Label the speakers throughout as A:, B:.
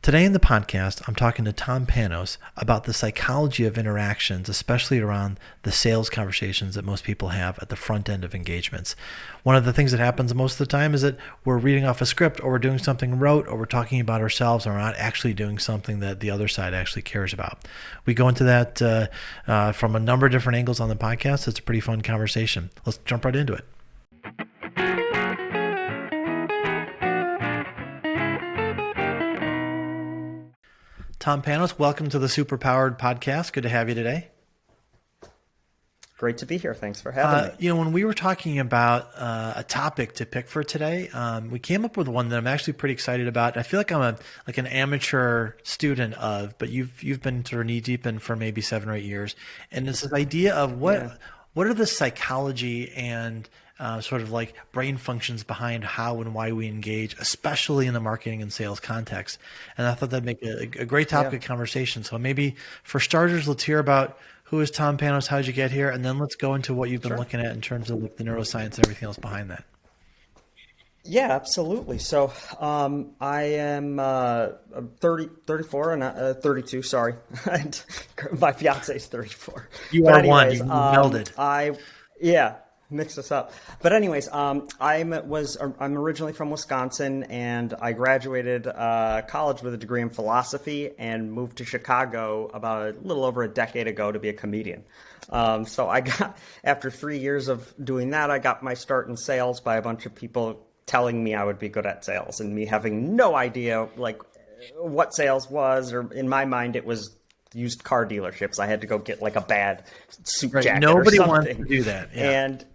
A: Today in the podcast, I'm talking to Tom Panos about the psychology of interactions, especially around the sales conversations that most people have at the front end of engagements. One of the things that happens most of the time is that we're reading off a script, or we're doing something rote, or we're talking about ourselves, or we're not actually doing something that the other side actually cares about. We go into that from a number of different angles on the podcast. It's a pretty fun conversation. Let's jump right into it. Tom Panos, welcome to the Superpowered Podcast. Good to have you today.
B: Great to be here. Thanks for having me.
A: When we were talking about a topic to pick for today, we came up with one that I'm actually pretty excited about. I feel like I'm an amateur student of, but you've been sort of knee deep in for maybe 7 or 8 years, and it's this idea of what are the psychology and sort of like brain functions behind how and why we engage, especially in the marketing and sales context. And I thought that'd make a great topic of conversation. So maybe for starters, let's hear about who is Tom Panos, how'd you get here? And then let's go into what you've been looking at in terms of the neuroscience and everything else behind that.
B: Yeah, absolutely. So I am 34 and 32, sorry. And my fiance is 34.
A: You are one, you melded.
B: Mix this up. But anyways, I'm originally from Wisconsin, and I graduated college with a degree in philosophy and moved to Chicago about a little over a decade ago to be a comedian. So after 3 years of doing that, I got my start in sales by a bunch of people telling me I would be good at sales, and me having no idea like what sales was, or in my mind it was used car dealerships. I had to go get like a bad suit jacket.
A: Nobody
B: or something.
A: wants to do that. Yeah.
B: And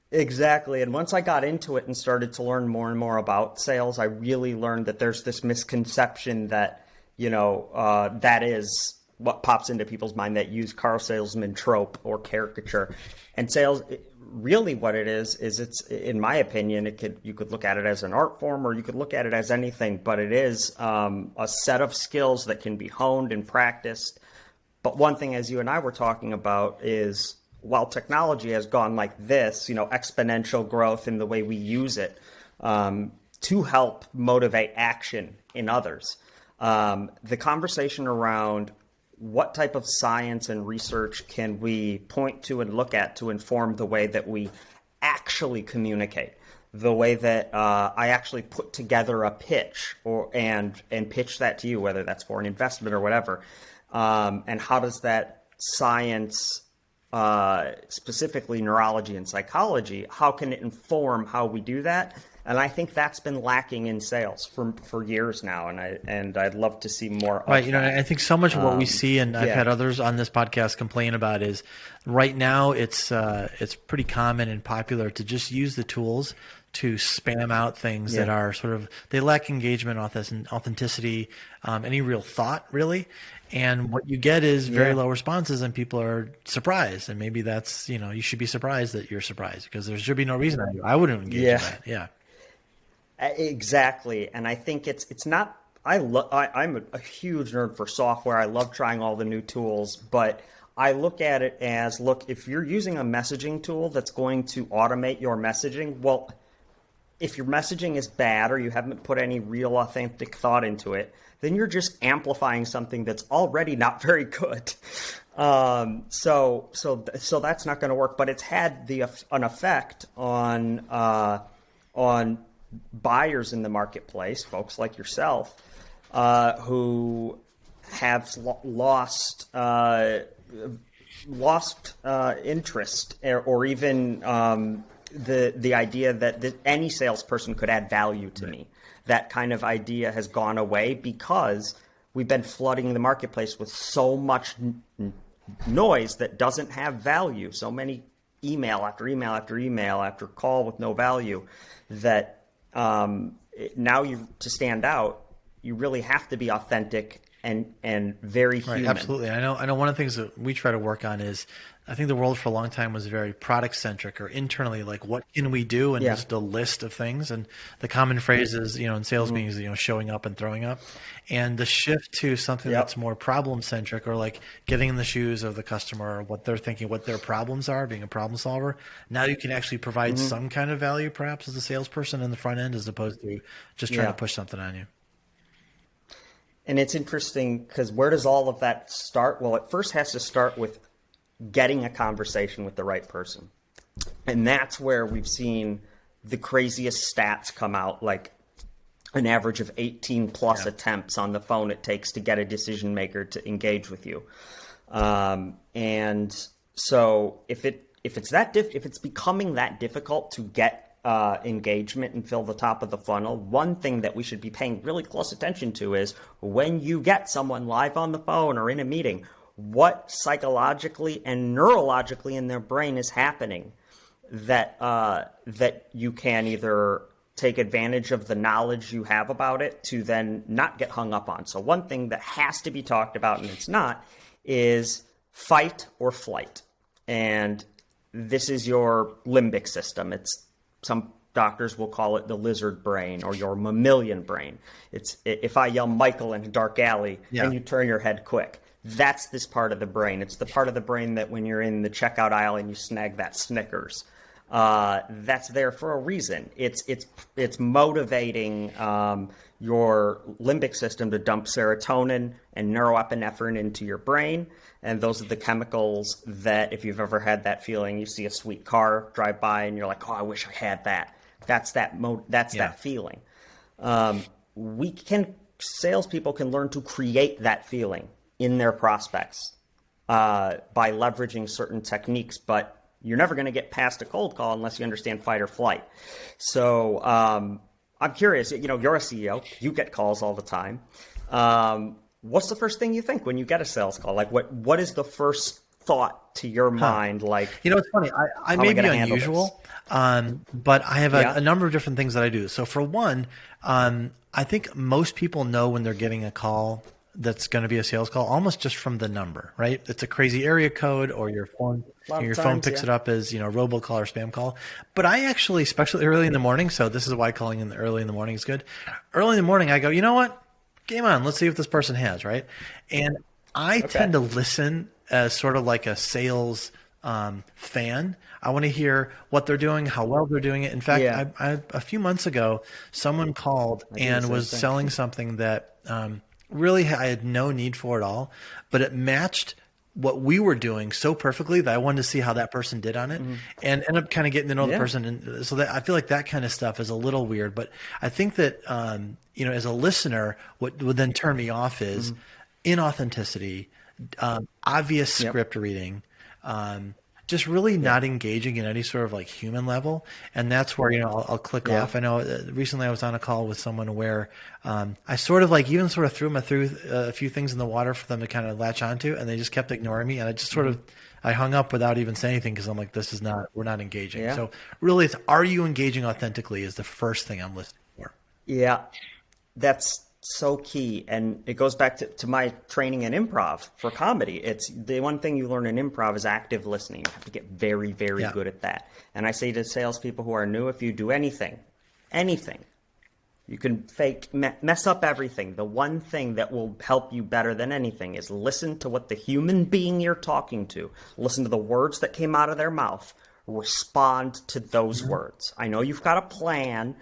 B: exactly. And once I got into it and started to learn more and more about sales, I really learned that there's this misconception that, that is what pops into people's mind, that used car salesman trope or caricature. And sales, really what it is it's, in my opinion, you could look at it as an art form, or you could look at it as anything, but it is a set of skills that can be honed and practiced. But one thing, as you and I were talking about, is while technology has gone like this, exponential growth in the way we use it to help motivate action in others, the conversation around what type of science and research can we point to and look at to inform the way that we actually communicate, the way that I actually put together a pitch and pitch that to you, whether that's for an investment or whatever, and how does that science, specifically neurology and psychology, how can it inform how we do that? And I think that's been lacking in sales for years now, and I'd love to see more.
A: Right, I think so much of what we see, and I've had others on this podcast complain about, is right now it's pretty common and popular to just use the tools to spam out things that are sort of, they lack engagement, authenticity, any real thought really. And what you get is very low responses, and people are surprised. And maybe that's, you should be surprised that you're surprised, because there should be no reason I wouldn't engage in that. Yeah.
B: Exactly. And I think it's not, I'm a huge nerd for software. I love trying all the new tools, but I look at it as, if you're using a messaging tool that's going to automate your messaging, well, if your messaging is bad, or you haven't put any real authentic thought into it, then you're just amplifying something that's already not very good. So that's not going to work. But it's had an effect on buyers in the marketplace, folks like yourself, who have lost interest, or even the idea that any salesperson could add value to me. That kind of idea has gone away because we've been flooding the marketplace with so much noise that doesn't have value. So many email after email after email after call with no value, that now to stand out, you really have to be authentic and very human.
A: Right, absolutely. I know one of the things that we try to work on is, I think the world for a long time was very product centric, or internally, like what can we do, and just a list of things. And the common phrase is, in sales meetings, showing up and throwing up. And the shift to something that's more problem centric, or like getting in the shoes of the customer, or what they're thinking, what their problems are, being a problem solver. Now you can actually provide some kind of value, perhaps, as a salesperson in the front end, as opposed to just trying to push something on you.
B: And it's interesting because where does all of that start? Well, it first has to start with getting a conversation with the right person. And that's where we've seen the craziest stats come out, like an average of 18 plus attempts on the phone it takes to get a decision maker to engage with you. And so if it's becoming that difficult to get engagement and fill the top of the funnel, one thing that we should be paying really close attention to is when you get someone live on the phone or in a meeting, what psychologically and neurologically in their brain is happening that you can either take advantage of the knowledge you have about it to then not get hung up on. So one thing that has to be talked about, and it's not, is fight or flight. And this is your limbic system. Some doctors will call it the lizard brain or your mammalian brain. It's if I yell Michael in a dark alley and you turn your head quick. That's this part of the brain. It's the part of the brain that when you're in the checkout aisle and you snag that Snickers, that's there for a reason. It's motivating your limbic system to dump serotonin and neuroepinephrine into your brain. And those are the chemicals that, if you've ever had that feeling, you see a sweet car drive by and you're like, oh, I wish I had that. That's that feeling. Salespeople can learn to create that feeling in their prospects by leveraging certain techniques, but you're never going to get past a cold call unless you understand fight or flight. So I'm curious, you're a CEO, you get calls all the time. What's the first thing you think when you get a sales call? Like what is the first thought to your mind? Like,
A: it's funny. I may be unusual, but I have a number of different things that I do. So for one, I think most people know when they're getting a call that's going to be a sales call almost just from the number, right? It's a crazy area code or your phone picks it up as, robocall or spam call. But I actually, especially early in the morning, so this is why calling in early in the morning is good. Early in the morning, I go, you know what? Game on. Let's see what this person has, right? And I tend to listen as sort of like a sales fan. I want to hear what they're doing, how well they're doing it. In fact, a few months ago, someone called and was selling something that really I had no need for at all, but it matched what we were doing so perfectly that I wanted to see how that person did on it and end up kind of getting to know the person. And so that I feel like that kind of stuff is a little weird, but I think that, as a listener, what would then turn me off is inauthenticity, obvious script reading, just really not engaging in any sort of like human level. And that's where, I'll click off. I know recently I was on a call with someone where I sort of like even sort of threw a few things in the water for them to kind of latch onto, and they just kept ignoring me. And I just sort of, I hung up without even saying anything because I'm like, we're not engaging. Yeah. So really it's, are you engaging authentically is the first thing I'm listening for.
B: Yeah, that's so key. And it goes back to my training in improv for comedy. It's the one thing you learn in improv is active listening. You have to get very, very good at that. And I say to salespeople who are new, if you do anything, you can mess up everything. The one thing that will help you better than anything is listen to what the human being you're talking to, listen to the words that came out of their mouth, respond to those words. I know you've got a plan.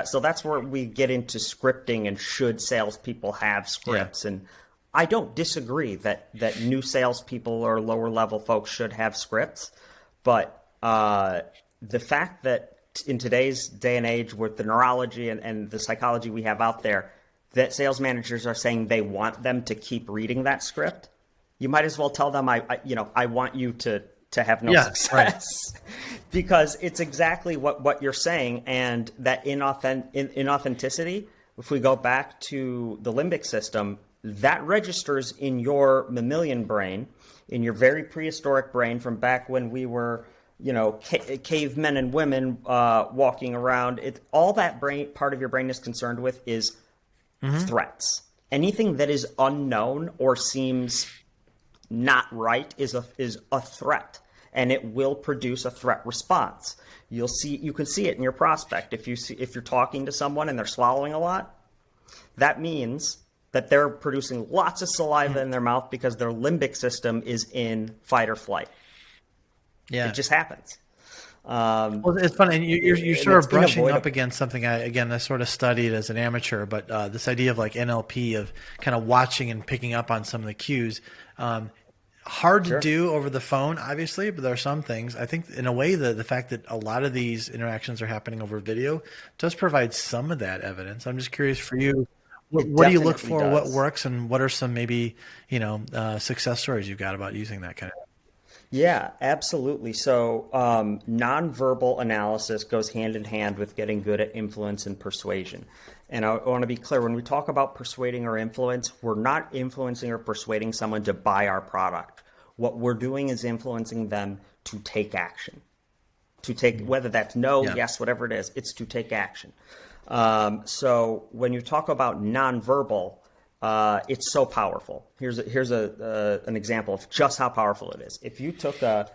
B: So that's where we get into scripting and should salespeople have scripts. And I don't disagree that new salespeople or lower level folks should have scripts. But the fact that in today's day and age with the neurology and the psychology we have out there, that sales managers are saying they want them to keep reading that script, you might as well tell them, I want you to have no success, because it's exactly what you're saying. And that inauthenticity, if we go back to the limbic system, that registers in your mammalian brain, in your very prehistoric brain from back when we were, cavemen and women walking around. All that part of your brain is concerned with is threats. Anything that is unknown or seems not right is a threat, and it will produce a threat response. You can see it in your prospect. If you're talking to someone and they're swallowing a lot, that means that they're producing lots of saliva in their mouth because their limbic system is in fight or flight. Yeah, it just happens.
A: Well, it's funny, and you're
B: And
A: sort
B: it's
A: of brushing up
B: unavoidable.
A: against something I sort of studied as an amateur, but this idea of like NLP of kind of watching and picking up on some of the cues. Um, Hard to
B: Sure.
A: do over the phone, obviously, but there are some things. I think, in a way, the fact that a lot of these interactions are happening over video does provide some of that evidence. I'm just curious for you,
B: It
A: what do you look
B: definitely
A: for? What
B: does.
A: works, and what are some maybe success stories you've got about using that kind of?
B: Yeah, absolutely. So, nonverbal analysis goes hand in hand with getting good at influence and persuasion. And I want to be clear, when we talk about persuading or influence, we're not influencing or persuading someone to buy our product. What we're doing is influencing them to take action. To take, whether that's no,
A: Yeah,
B: yes, whatever it is, it's to take action. So when you talk about nonverbal, it's so powerful. Here's an example of just how powerful it is. If you took a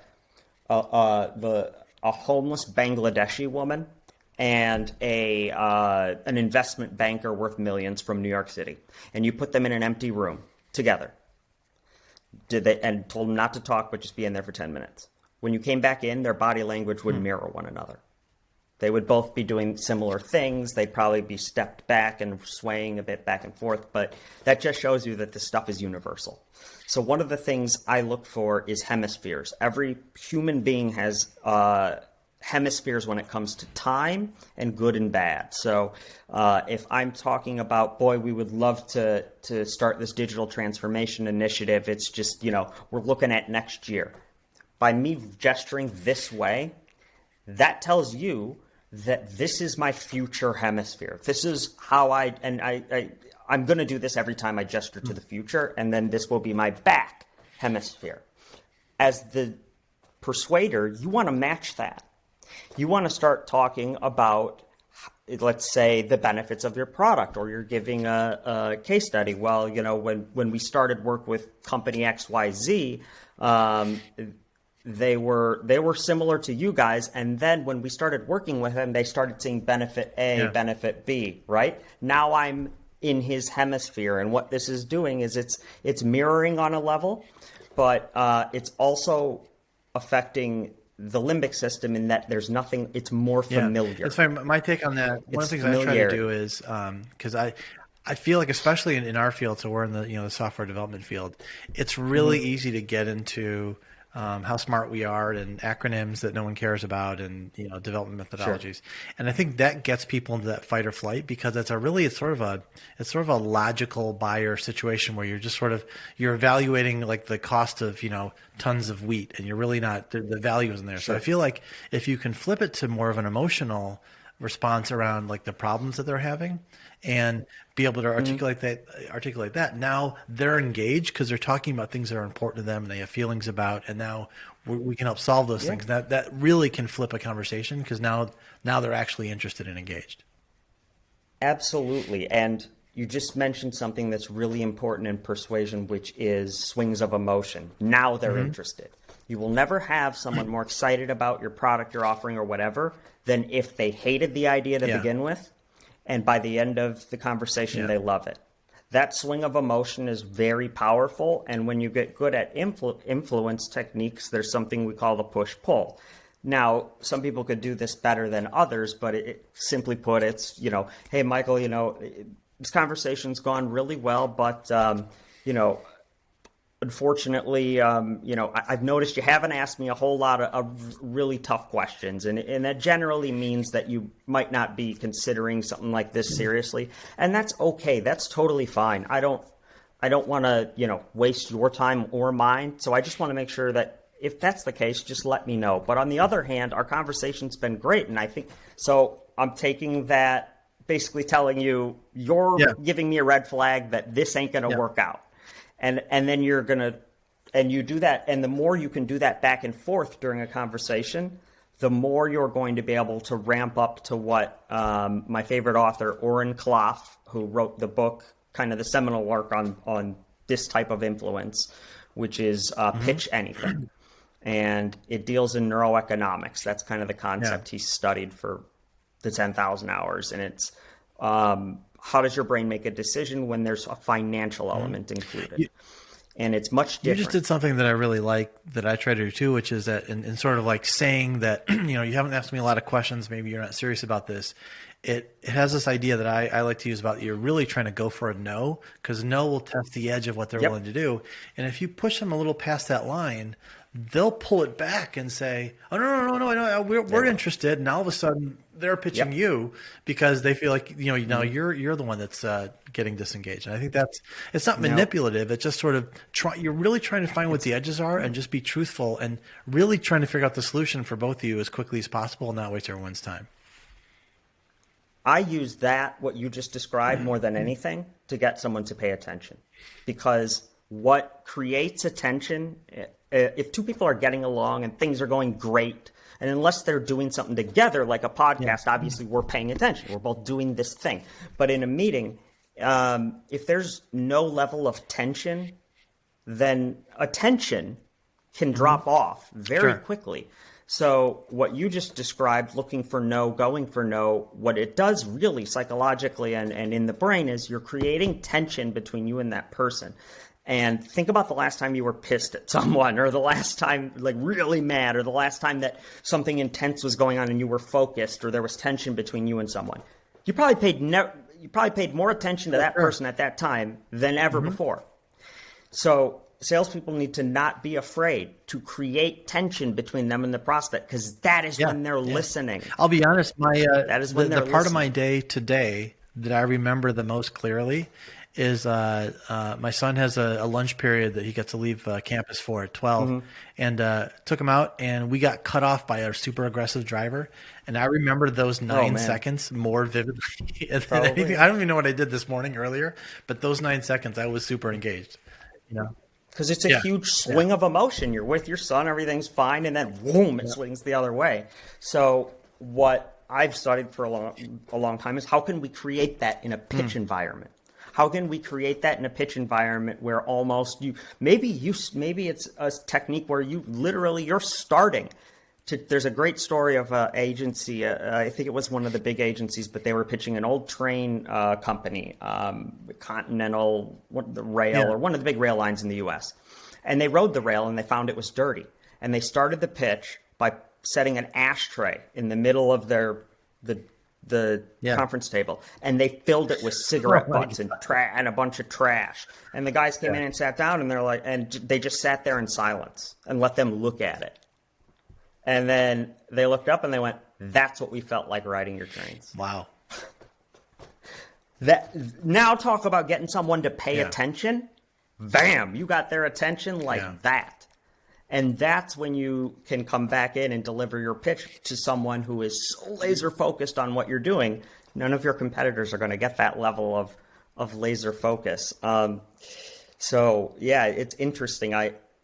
B: homeless Bangladeshi woman and an investment banker worth millions from New York City, and you put them in an empty room together, and told them not to talk but just be in there for 10 minutes. When you came back in, their body language would mirror one another. They would both be doing similar things. They'd probably be stepped back and swaying a bit back and forth, but that just shows you that this stuff is universal. So one of the things I look for is hemispheres. Every human being has hemispheres when it comes to time and good and bad. So if I'm talking about, boy, we would love to start this digital transformation initiative, it's just, we're looking at next year. By me gesturing this way, that tells you that this is my future hemisphere. This is how I'm going to do this every time I gesture to the future, and then this will be my back hemisphere. As the persuader, you want to match that. You want to start talking about, let's say, the benefits of your product, or you're giving a case study. Well, when we started work with company XYZ, they were similar to you guys, and then when we started working with them, they started seeing benefit A,
A: yeah,
B: benefit B, right? Now I'm in his hemisphere, and what this is doing is it's mirroring on a level, but it's also affecting the limbic system in that there's nothing, it's more
A: yeah.
B: familiar.
A: It's fine. My take on that. One of
B: It's
A: the things I try to do
B: familiarity.
A: is because I feel like, especially in our field, so we're in the software development field, it's really easy to get into how smart we are and acronyms that no one cares about, and development
B: Sure.
A: methodologies. And I think that gets people into that fight or flight, because it's sort of a logical buyer situation where you're evaluating like the cost of tons of wheat, and you're really not, the value isn't there. So I
B: Sure.
A: feel like if you can flip it to more of an emotional response around like the problems that they're having, and be able to articulate that, now they're engaged because they're talking about things that are important to them and they have feelings about, and now we can help solve those
B: Yeah.
A: things. That really can flip a conversation, because now they're actually interested and engaged.
B: Absolutely. And you just mentioned something that's really important in persuasion, which is swings of emotion. Now they're interested. You will never have someone more excited about your product you're offering or whatever than if they hated the idea to
A: Yeah,
B: begin with. And by the end of the conversation,
A: yeah,
B: they love it. That swing of emotion is very powerful. And when you get good at influence techniques, there's something we call the push pull. Now, some people could do this better than others, but simply put, it's, hey, Michael, this conversation's gone really well, but, you know, unfortunately, I've noticed you haven't asked me a whole lot of really tough questions, and that generally means that you might not be considering something like this seriously, and that's okay. That's totally fine. I don't want to, waste your time or mine. So I just want to make sure that if that's the case, just let me know. But on the other hand, our conversation's been great, and I think so. I'm taking that, basically telling you you're
A: yeah,
B: giving me a red flag that this ain't going to
A: yeah.
B: work out. And then you're going to, and you do that. And the more you can do that back and forth during a conversation, the more you're going to be able to ramp up to what my favorite author, Oren Klaff, who wrote the book, kind of the seminal work on this type of influence, which is Pitch Anything. And it deals in neuroeconomics. That's kind of the
A: Yeah.
B: concept he studied for the 10,000 hours. And it's how does your brain make a decision when there's a financial element included? and it's much
A: You just
B: different.
A: did something that I really like that I try to do too, which is that in sort of like saying that, you haven't asked me a lot of questions. Maybe you're not serious about this. It has this idea that I like to use about you're really trying to go for a no, because no will test the edge of what they're
B: Yep.
A: willing to do. And if you push them a little past that line, they'll pull it back and say, "Oh no, we're interested." And all of a sudden, they're pitching
B: Yep.
A: you because they feel like now you're the one that's getting disengaged. And I think it's not
B: No.
A: manipulative. It's just sort of you're really trying to find what the edges are and just be truthful and really trying to figure out the solution for both of you as quickly as possible and not waste everyone's time.
B: I use that, what you just described, more than anything to get someone to pay attention. Because what creates attention, if two people are getting along and things are going great, and unless they're doing something together, like a podcast, obviously we're paying attention. We're both doing this thing. But in a meeting, if there's no level of tension, then attention can drop off very quickly. So what you just described, looking for no, going for no, what it does really psychologically and in the brain is you're creating tension between you and that person. And think about the last time you were pissed at someone, or the last time like really mad, or the last time that something intense was going on and you were focused, or there was tension between you and someone. You probably paid more attention to that person at that time than ever before. So salespeople need to not be afraid to create tension between them and the prospect, because that is when they're listening.
A: I'll be honest,
B: That is when
A: the
B: they're
A: part of
B: listening.
A: my day today that I remember the most clearly is my son has a lunch period that he gets to leave campus for at 12, and took him out, and we got cut off by a super aggressive driver. And I remember those 9 seconds more vividly than anything. I don't even know what I did this morning earlier, but those 9 seconds I was super engaged.
B: Because it's a huge swing of emotion. You're with your son, everything's fine, and then boom, it swings the other way. So what I've studied for a long time is how can we create that in a pitch environment? How can we create that in a pitch environment where almost maybe it's a technique where you're starting to. There's a great story of an agency. I think it was one of the big agencies, but they were pitching an old train company, Continental, the rail, or one of the big rail lines in the U.S. And they rode the rail and they found it was dirty. And they started the pitch by setting an ashtray in the middle of the conference table, and they filled it with cigarette butts and a bunch of trash. And the guys came in and sat down, and they're like, and they just sat there in silence and let them look at it. And then they looked up and they went, "That's what we felt like riding your trains."
A: Wow.
B: Now talk about getting someone to pay attention. Bam, you got their attention like that. And that's when you can come back in and deliver your pitch to someone who is so laser focused on what you're doing. None of your competitors are going to get that level of laser focus. So yeah, it's interesting.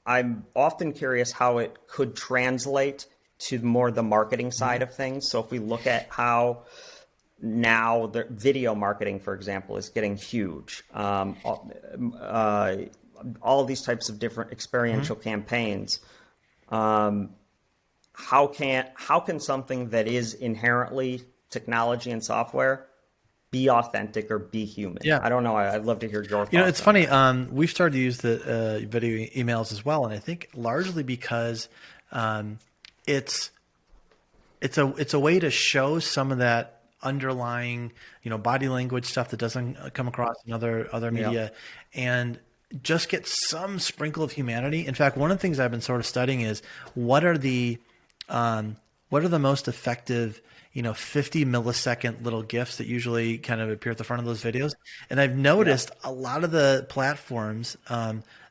B: I'm often curious how it could translate to more the marketing side of things. So if we look at how now the video marketing, for example, is getting huge. All these types of different experiential campaigns. How can something that is inherently technology and software be authentic or be human?
A: Yeah.
B: I don't know. I'd love to hear your thoughts.
A: It's funny. We've started to use the video emails as well, and I think largely because it's a way to show some of that underlying body language stuff that doesn't come across in other media, and just get some sprinkle of humanity. In fact, one of the things I've been sort of studying is what are the most effective 50 millisecond little GIFs that usually kind of appear at the front of those videos. And I've noticed a lot of the platforms,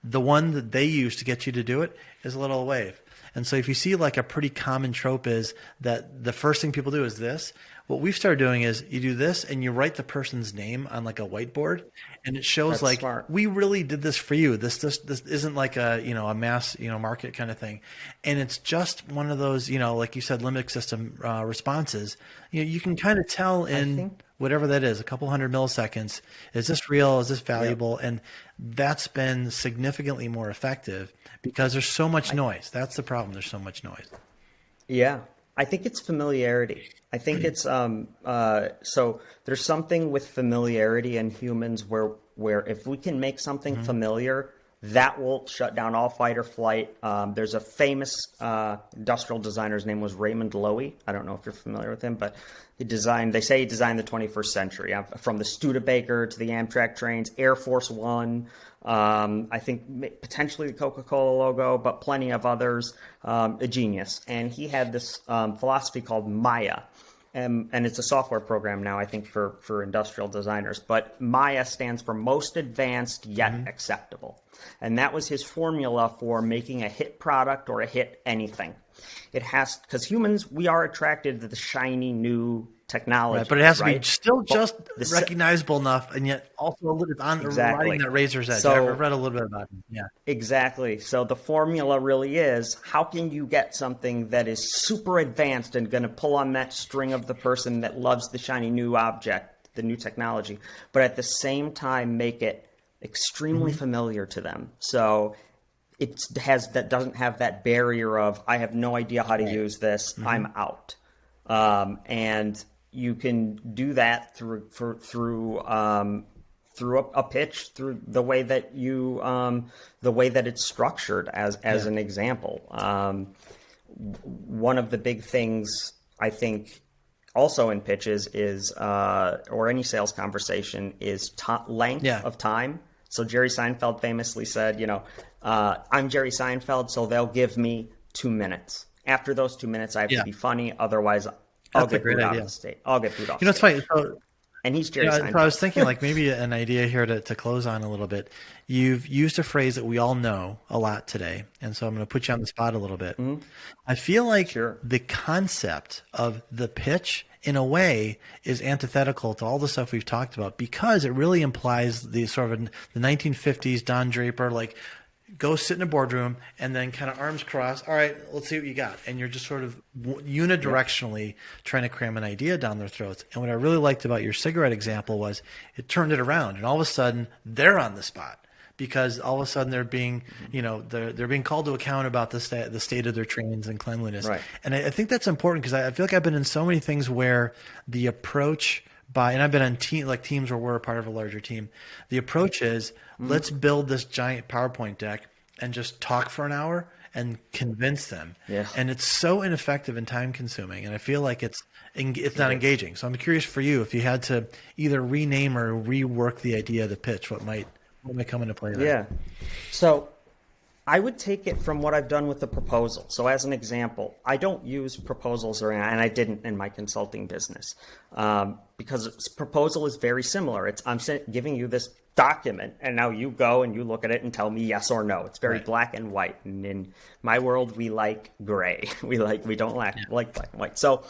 A: the one that they use to get you to do it is a little wave. And so if you see like a pretty common trope is that the first thing people do is this, what we've started doing is you do this and you write the person's name on like a whiteboard, and it shows
B: That's smart.
A: we really did this for you. This isn't like a mass market kind of thing, and it's just one of those like you said limbic system responses. You can kind of tell in whatever that is, a couple hundred milliseconds. Is this real? Is this valuable? Yep. And that's been significantly more effective because there's so much noise. That's the problem. There's so much noise.
B: Yeah. I think it's familiarity. I think it's so there's something with familiarity in humans where if we can make something familiar, That will shut down all fight or flight. There's a famous industrial designer. His name was Raymond Loewy. I don't know if you're familiar with him, but they say he designed the 21st century, from the Studebaker to the Amtrak trains, Air Force One, I think potentially the Coca-Cola logo, but plenty of others. A genius. And he had this philosophy called Maya. And it's a software program now, I think, for industrial designers. But Maya stands for most advanced yet acceptable. And that was his formula for making a hit product or a hit anything. It has, because humans, we are attracted to the shiny new technology.
A: Right, but it has to
B: right?
A: be still just recognizable enough, and yet also a little bit on riding that razor's edge.
B: So,
A: I've read a little bit about it. Yeah,
B: exactly. So the formula really is, how can you get something that is super advanced and going to pull on that string of the person that loves the shiny new object, the new technology, but at the same time make it extremely familiar to them. So it doesn't have that barrier of, I have no idea how to use this, I'm out. And you can do that through a pitch, through the way that it's structured as an example. One of the big things I think also in pitches is, or any sales conversation, is length of time. So Jerry Seinfeld famously said, I'm Jerry Seinfeld, so they'll give me 2 minutes. After those 2 minutes, I have to be funny. Otherwise, I'll get booed out of the state. I'll get booed off.
A: it's funny. So,
B: and he's Jerry Seinfeld.
A: So I was thinking, like, maybe an idea here to close on a little bit. You've used a phrase that we all know a lot today, and so I'm going to put you on the spot a little bit. I feel like the concept of the pitch, in a way, is antithetical to all the stuff we've talked about, because it really implies the sort of the 1950s Don Draper, like, go sit in a boardroom and then kind of arms crossed. All right, let's see what you got. And you're just sort of unidirectionally trying to cram an idea down their throats. And what I really liked about your cigarette example was it turned it around, and all of a sudden they're on the spot, because all of a sudden they're being, they're being called to account about the state of their trains and cleanliness. Right. And I think that's important, because I feel like I've been in so many things where the approach and I've been on teams where we're a part of a larger team. The approach is, let's build this giant PowerPoint deck and just talk for an hour and convince them. Yeah. And it's so ineffective and time consuming. And I feel like it's not engaging. So I'm curious for you, if you had to either rename or rework the idea of the pitch, what might come into play there?
B: Yeah. So I would take it from what I've done with the proposal. So as an example, I don't use proposals, and I didn't in my consulting business, because proposal is very similar. I'm giving you this document, and now you go and you look at it and tell me yes or no. It's very black and white. And in my world, we like gray. We don't like black and white. So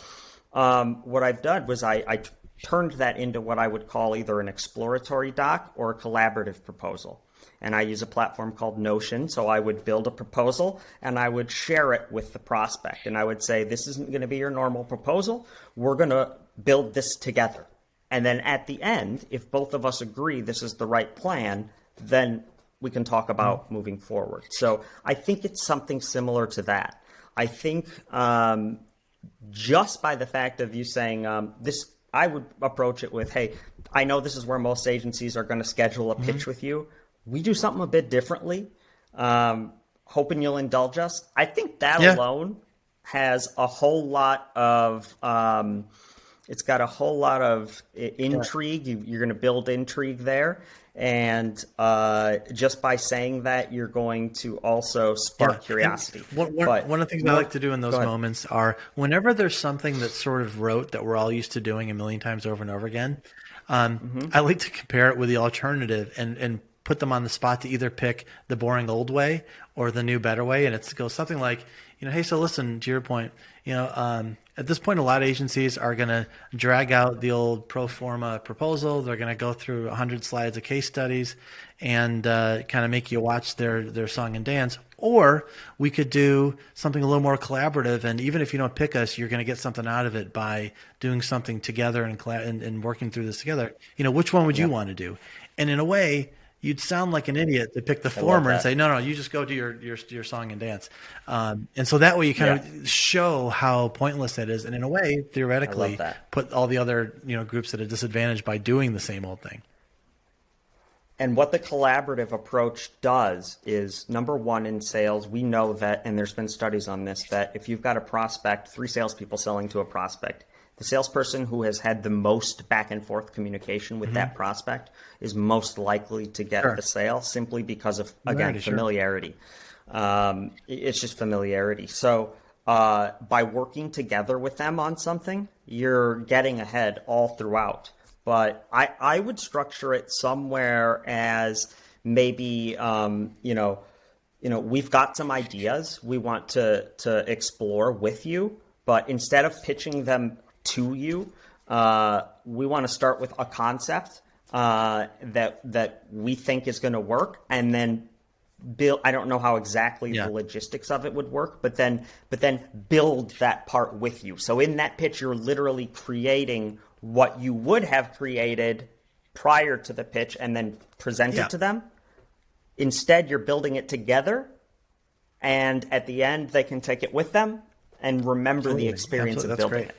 B: what I've done was I turned that into what I would call either an exploratory doc or a collaborative proposal. And I use a platform called Notion. So I would build a proposal and I would share it with the prospect. And I would say, this isn't going to be your normal proposal. We're going to build this together. And then at the end, if both of us agree this is the right plan, then we can talk about moving forward. So I think it's something similar to that. I think just by the fact of you saying this, I would approach it with, hey, I know this is where most agencies are going to schedule a pitch with you. We do something a bit differently. Hoping you'll indulge us. I think that alone has a whole lot of, it's got a whole lot of intrigue. You're going to build intrigue there. And just by saying that, you're going to also spark curiosity.
A: One of the things I like to do in those moments are, whenever there's something that's sort of rote that we're all used to doing a million times over and over again, I like to compare it with the alternative and put them on the spot to either pick the boring old way or the new better way. And it goes something like, hey, so listen, to your point, at this point, a lot of agencies are going to drag out the old pro forma proposal. They're going to go through 100 slides of case studies and kind of make you watch their song and dance. Or we could do something a little more collaborative. And even if you don't pick us, you're going to get something out of it by doing something together and working through this together. Which one would you want to do? And in a way, you'd sound like an idiot to pick the former and say, no, you just go do your song and dance. And so that way you kind of show how pointless it is. And in a way, theoretically, put all the other groups at a disadvantage by doing the same old thing.
B: And what the collaborative approach does is, number one, in sales, we know that, and there's been studies on this, that if you've got a prospect, 3 salespeople selling to a prospect, the salesperson who has had the most back and forth communication with that prospect is most likely to get the sale, simply because of, again, familiarity. It's just familiarity. So by working together with them on something, you're getting ahead all throughout. But I would structure it somewhere as maybe, we've got some ideas we want to explore with you, but instead of pitching them to you, we want to start with a concept that we think is going to work, and then build. I don't know how exactly the logistics of it would work, but then build that part with you. So in that pitch, you're literally creating what you would have created prior to the pitch and then present it to them. Instead, you're building it together, and at the end, they can take it with them and remember the experience of building it.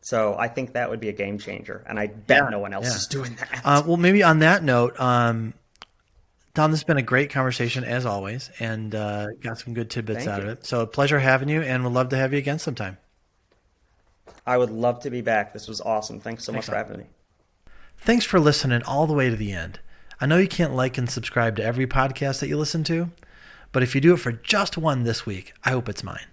B: So I think that would be a game changer, and I bet no one else is doing that.
A: Well, maybe on that note, Tom, this has been a great conversation as always, and got some good tidbits out of it. So a pleasure having you, and we'd love to have you again sometime.
B: I would love to be back. This was awesome. Thanks so much for having me.
A: Thanks for listening all the way to the end. I know you can't like and subscribe to every podcast that you listen to, but if you do it for just one this week, I hope it's mine.